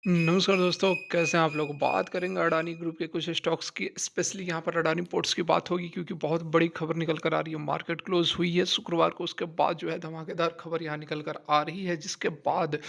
नमस्कार दोस्तों, कैसे हैं आप लोग? बात करेंगे अडानी ग्रुप के कुछ स्टॉक्स की। स्पेशली यहाँ पर अडानी पोर्ट्स की बात होगी क्योंकि बहुत बड़ी खबर निकल कर आ रही है। मार्केट क्लोज हुई है शुक्रवार को, उसके बाद जो है धमाकेदार खबर यहाँ निकल कर आ रही है, जिसके बाद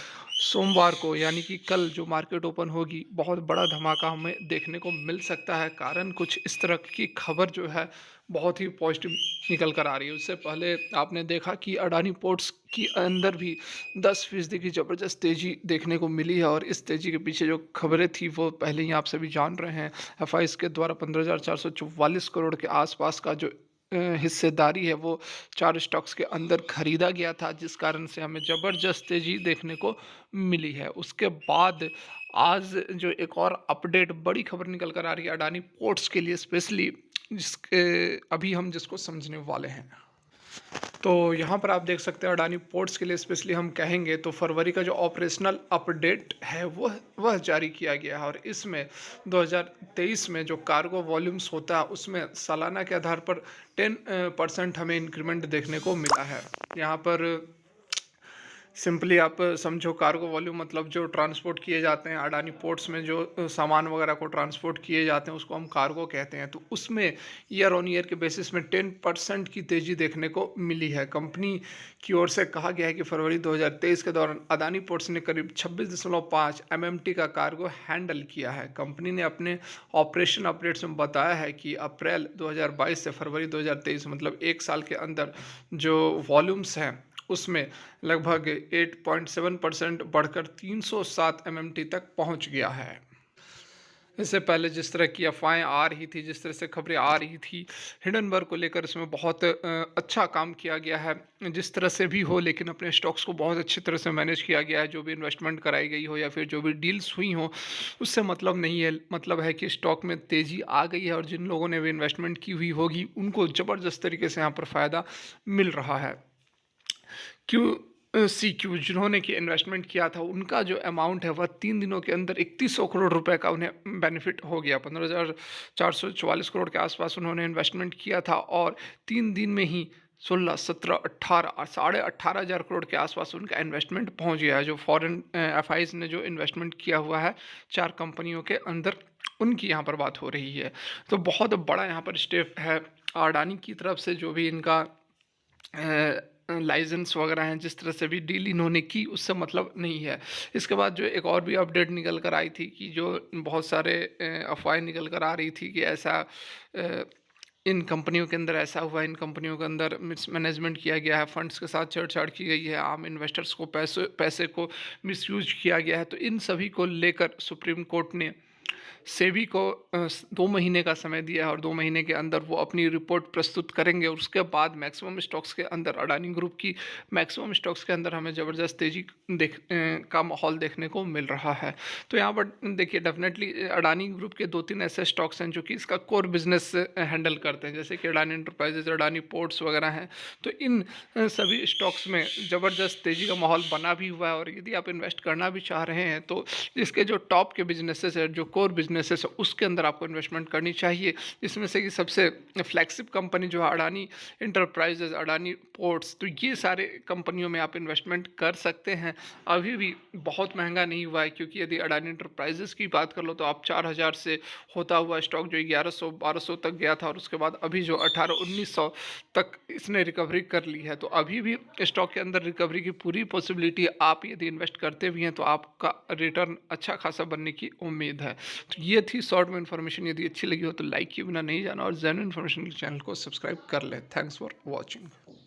सोमवार को यानी कि कल जो मार्केट ओपन होगी, बहुत बड़ा धमाका हमें देखने को मिल सकता है। कारण कुछ इस तरह की खबर जो है बहुत ही पॉजिटिव निकल कर आ रही है। उससे पहले आपने देखा कि अडानी पोर्ट्स की अंदर भी 10% की ज़बरदस्त तेज़ी देखने को मिली है, और इस तेज़ी के पीछे जो खबरें थी वो पहले ही आप सभी जान रहे हैं। एफआईज के द्वारा 15,444 करोड़ के आसपास का जो हिस्सेदारी है वो 4 स्टॉक्स के अंदर खरीदा गया था, जिस कारण से हमें ज़बरदस्त तेज़ी देखने को मिली है। उसके बाद आज जो एक और अपडेट बड़ी खबर निकल कर आ रही है अडानी पोर्ट्स के लिए स्पेशली, जिसके अभी हम जिसको समझने वाले हैं। तो यहाँ पर आप देख सकते हैं अडानी पोर्ट्स के लिए स्पेशली हम कहेंगे तो फरवरी का जो ऑपरेशनल अपडेट है वह जारी किया गया है, और इसमें 2023 में जो कार्गो वॉल्यूम्स होता है उसमें सालाना के आधार पर 10% हमें इंक्रीमेंट देखने को मिला है। यहाँ पर सिंपली आप समझो, कार्गो वॉल्यूम मतलब जो ट्रांसपोर्ट किए जाते हैं अडानी पोर्ट्स में, जो सामान वगैरह को ट्रांसपोर्ट किए जाते हैं उसको हम कार्गो कहते हैं। तो उसमें ईयर ऑन ईयर के बेसिस में 10% की तेज़ी देखने को मिली है। कंपनी की ओर से कहा गया है कि फरवरी 2023 के दौरान अडानी पोर्ट्स ने करीब 26.5 एमएमटी का कार्गो हैंडल किया है। कंपनी ने अपने ऑपरेशन अपडेट्स में बताया है कि अप्रैल 2022 से फरवरी 2023 मतलब एक साल के अंदर जो वॉल्यूम्स हैं उसमें लगभग 8.7% बढ़कर 307 एमएमटी तक पहुंच गया है। इससे पहले जिस तरह की अफवाहें आ रही थी, जिस तरह से खबरें आ रही थी हिंडनबर्ग को लेकर, इसमें बहुत अच्छा काम किया गया है। जिस तरह से भी हो, लेकिन अपने स्टॉक्स को बहुत अच्छी तरह से मैनेज किया गया है। जो भी इन्वेस्टमेंट कराई गई हो या फिर जो भी डील्स हुई हो, उससे मतलब नहीं है। मतलब है कि स्टॉक में तेज़ी आ गई है, और जिन लोगों ने भी इन्वेस्टमेंट की हुई होगी उनको ज़बरदस्त तरीके से यहाँ पर फ़ायदा मिल रहा है। क्यू जिन्होंने कि इन्वेस्टमेंट किया था, उनका जो अमाउंट है वह 3 दिनों के अंदर 3100 करोड़ रुपए का उन्हें बेनिफिट हो गया। 15,444 करोड़ के आसपास उन्होंने इन्वेस्टमेंट किया था, और 3 दिन में ही 16, 17, 18 18,500 करोड़ के आसपास उनका इन्वेस्टमेंट पहुंच गया है। जो फॉरेन एफआईज ने जो इन्वेस्टमेंट किया हुआ है 4 कंपनियों के अंदर, उनकी यहाँ पर बात हो रही है। तो बहुत बड़ा यहाँ पर स्टेप है अडानी की तरफ से। जो भी इनका लाइसेंस वगैरह हैं, जिस तरह से भी डील इन्होंने की, उससे मतलब नहीं है। इसके बाद जो एक और भी अपडेट निकल कर आई थी कि जो बहुत सारे अफवाहें निकल कर आ रही थी कि ऐसा इन कंपनियों के अंदर ऐसा हुआ, इन कंपनियों के अंदर मिसमैनेजमेंट किया गया है, फंड्स के साथ छेड़छाड़ की गई है, आम इन्वेस्टर्स को पैसे को मिसयूज किया गया है। तो इन सभी को लेकर सुप्रीम कोर्ट ने सेबी को 2 महीने का समय दिया है, और 2 महीने के अंदर वो अपनी रिपोर्ट प्रस्तुत करेंगे। और उसके बाद मैक्सिमम स्टॉक्स के अंदर, अडानी ग्रुप की मैक्सिमम स्टॉक्स के अंदर हमें ज़बरदस्त तेज़ी का माहौल देखने को मिल रहा है। तो यहाँ पर देखिए, डेफिनेटली अडानी ग्रुप के 2-3 ऐसे स्टॉक्स हैं जो कि इसका कोर बिजनेस हैंडल करते हैं, जैसे कि अडानी एंटरप्राइजेज, अडानी पोर्ट्स वगैरह हैं। तो इन सभी स्टॉक्स में ज़बरदस्त तेज़ी का माहौल बना भी हुआ है, और यदि आप इन्वेस्ट करना भी चाह रहे हैं तो इसके जो टॉप के बिजनेसेस है, जो कोर बिजनेसेस है, उसके अंदर आपको इन्वेस्टमेंट करनी चाहिए। इसमें से कि सबसे फ्लैगशिप कंपनी जो है अडानी एंटरप्राइजेज, अडानी पोर्ट्स, तो ये सारे कंपनियों में आप इन्वेस्टमेंट कर सकते हैं। अभी भी बहुत महंगा नहीं हुआ है, क्योंकि यदि अडानी एंटरप्राइजेज की बात कर लो तो आप 4,000 से होता हुआ स्टॉक जो 1100-1200 तक गया था, और उसके बाद अभी जो 1800-1900 तक इसने रिकवरी कर ली है। तो अभी भी स्टॉक के अंदर रिकवरी की पूरी पॉसिबिलिटी है। आप यदि इन्वेस्ट करते भी हैं तो आपका रिटर्न अच्छा खासा बनने की उम्मीद है। तो ये थी शॉर्ट में इन्फॉर्मेशन। यदि अच्छी लगी हो तो लाइक किए बिना नहीं जाना, और जेन्युइन इन्फॉर्मेशन के चैनल को सब्सक्राइब कर ले। Thanks for watching.